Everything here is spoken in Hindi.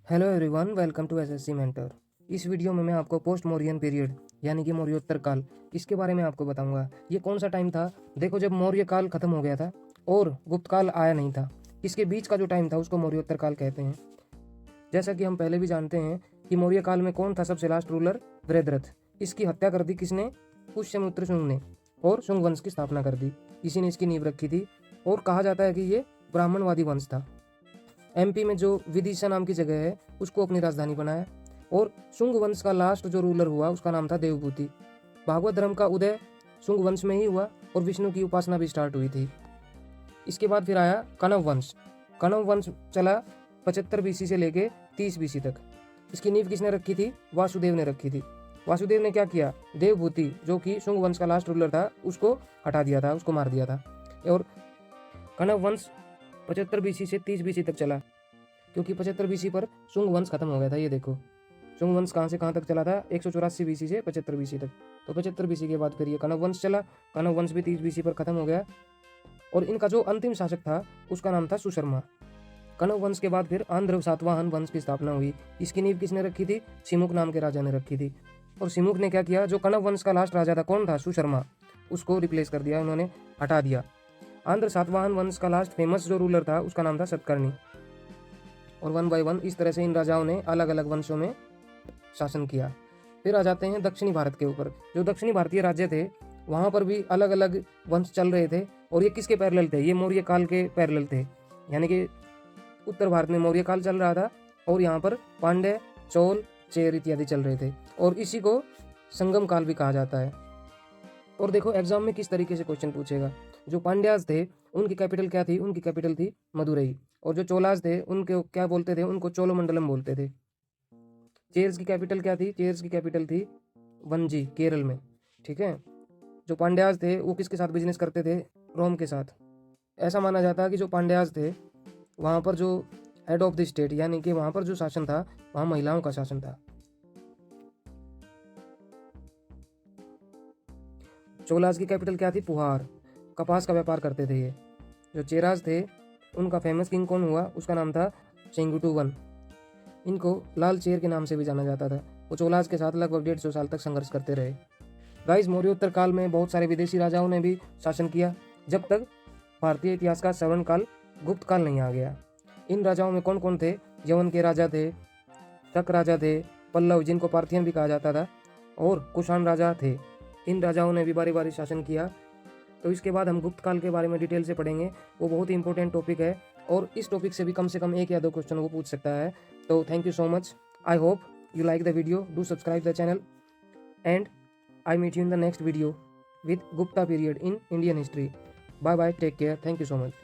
Hello everyone, welcome to SSC mentor. इस वीडियो में मैं आपको पोस्ट मौर्यन पीरियड यानी कि मौर्योत्तर काल इसके बारे में आपको बताऊंगा। ये कौन सा टाइम था, देखो, जब मौर्य काल खत्म हो गया था और गुप्त काल आया नहीं था। इसके बीच का जो टाइम था उसको मौर्योत्तर काल कहते हैं। जैसा कि हम पहले भी जानते हैं कि मौर्य काल में कौन था सबसे लास्ट रूलर? वृद्धरथ। इसकी हत्या कर दी किसने? पुष्यमित्र शुंग ने, और शुंग वंश की स्थापना कर दी। इसी ने इसकी नींव रखी थी और कहा जाता है कि ये ब्राह्मणवादी वंश था। एमपी में जो विदिशा नाम की जगह है उसको अपनी राजधानी बनाया। और शुंग वंश का लास्ट जो रूलर हुआ उसका नाम था देवभूति। भागवत धर्म का उदय शुंग वंश में ही हुआ और विष्णु की उपासना भी स्टार्ट हुई थी। इसके बाद फिर आया कणव वंश। कणव वंश चला 75 बीसी से लेके 30 बीसी तक। इसकी नींव किसने रखी थी? वासुदेव ने रखी थी। वासुदेव ने क्या किया? देवभूति जो कि शुंग वंश का लास्ट रूलर था उसको हटा दिया था, उसको मार दिया था। और कणव वंश 75 बीसी से 30 बीसी तक चला, क्योंकि 75 बीसी पर शुंग वंश खत्म हो गया था। ये देखो, शुंग वंश कहाँ से कहाँ तक चला था? 184 बीसी से 75 बीसी तक। तो 75 बीसी के बाद फिर ये कणव वंश चला। कणव वंश भी 30 बीसी पर खत्म हो गया और इनका जो अंतिम शासक था उसका नाम था सुशर्मा। कणव वंश के बाद फिर आंध्र सातवाहन वंश की स्थापना हुई। इसकी नींव किसने रखी थी? सिमुक नाम के राजा ने रखी थी। और सिमुक ने क्या किया? जो कणव वंश का लास्ट राजा था, कौन था? सुशर्मा, उसको रिप्लेस कर दिया, उन्होंने हटा दिया। आंध्र सातवाहन वंश का लास्ट फेमस जो रूलर था उसका नाम था सतकर्णी। और वन बाय वन इस तरह से इन राजाओं ने अलग अलग वंशों में शासन किया। फिर आ जाते हैं दक्षिणी भारत के ऊपर। जो दक्षिणी भारतीय राज्य थे वहाँ पर भी अलग अलग वंश चल रहे थे। और ये किसके पैरेलल थे? ये मौर्य काल के पैरेलल थे। यानी कि उत्तर भारत में मौर्य काल चल रहा था और यहाँ पर पांड्य, चोल, चेर इत्यादि चल रहे थे। और इसी को संगम काल भी कहा जाता है। और देखो एग्जाम में किस तरीके से क्वेश्चन पूछेगा। जो पांड्याज थे उनकी कैपिटल क्या थी? उनकी कैपिटल थी मदुरई। और जो चोलाज थे उनके क्या बोलते थे? उनको चोलोमंडलम बोलते थे। चेर्स की कैपिटल क्या थी? चेर्स की कैपिटल थी वंजी, केरल में। ठीक है। जो पांड्याज थे वो किसके साथ बिजनेस करते थे? रोम के साथ। ऐसा माना जाता है कि जो पांड्याज थे वहाँ पर जो हेड ऑफ द स्टेट यानी कि वहाँ पर जो शासन था वहाँ महिलाओं का शासन था। चोलाज की कैपिटल क्या थी? पुहार। कपास का व्यापार करते थे ये। जो चेराज थे उनका फेमस किंग कौन हुआ? उसका नाम था चेंगुटुवन। इनको लाल चेर के नाम से भी जाना जाता था। वो चोलाज के साथ लगभग 150 साल तक संघर्ष करते रहे। गाइस, मौर्योत्तर काल में बहुत सारे विदेशी राजाओं ने भी शासन किया, जब तक भारतीय इतिहास का स्वर्ण काल, गुप्त काल नहीं आ गया। इन राजाओं में कौन कौन थे? यवन के राजा थे, शक राजा थे, पल्लव जिनको पार्थियन भी कहा जाता था, और कुषाण राजा थे। इन राजाओं ने भी बारी बारी शासन किया। तो इसके बाद हम गुप्त काल के बारे में डिटेल से पढ़ेंगे। वो बहुत ही इंपॉर्टेंट टॉपिक है और इस टॉपिक से भी कम से कम 1 या 2 क्वेश्चन वो पूछ सकता है। तो thank you so much. I hope you like the video. Do subscribe the channel and I meet you in the next video with Gupta period in Indian history. Bye bye, take care, thank you so much.